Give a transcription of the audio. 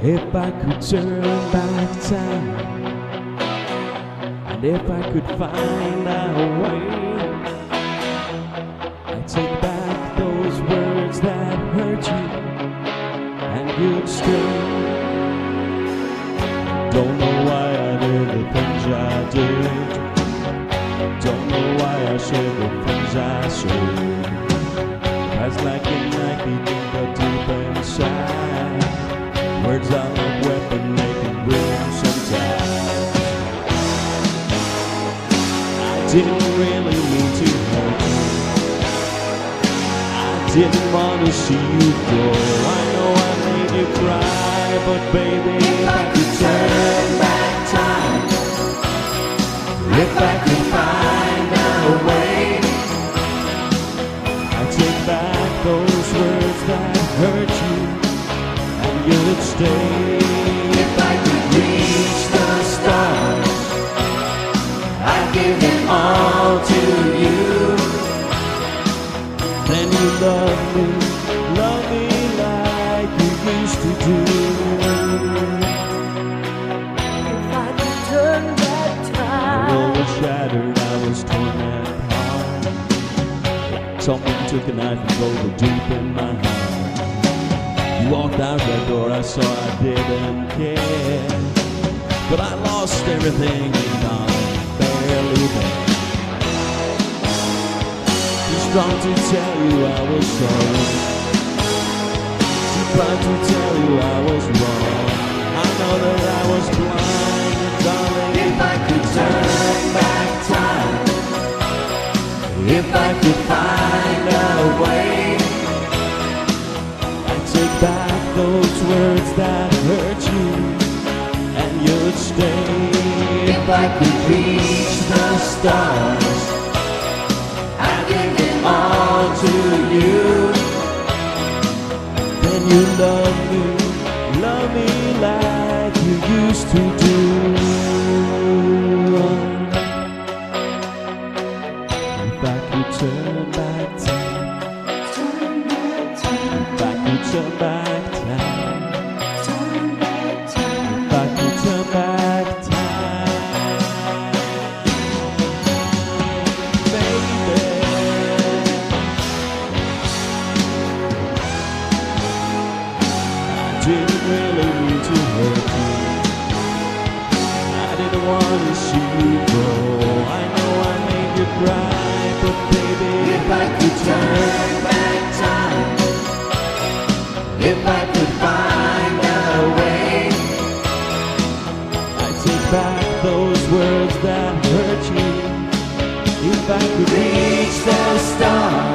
If I could turn back time, and if I could find a way, I'd take back those words that hurt you, and you'd stay. Don't know why I did the things I did. Don't know why I said the things I said. As like it might be deep inside. Words are like weapon making room sometimes. I didn't really mean to hurt you. I didn't want to see you go. I know I made you cry, but baby, if I could turn back time, if I could find a way, I'd take back those words that hurt you, and you'd stay. If I could reach the stars, I'd give them all to you. Then you love me like you used to do. If I could turn back time, The world was shattered, I was torn apart. Like someone took a knife and rolled it deep in my heart. You walked out that door, I saw I didn't care. But I lost everything and I'm barely there. Too strong to tell you I was sorry. Too proud to tell you I was wrong. I know that I was blind, and darling, if I could turn back time, if I could find a way, I'd take back those words that hurt you, and you'd stay. If I could reach the stars, I'd give it all to you. Then you love me like you used to do. If I could turn back time, if I could turn back time, if I could turn back time, baby. I didn't really mean to hurt you. I didn't want to see you go. I know I made you cry, but baby, if I could turn back time, if I could find a way, I'd take back those words that hurt you. If I could reach the stars,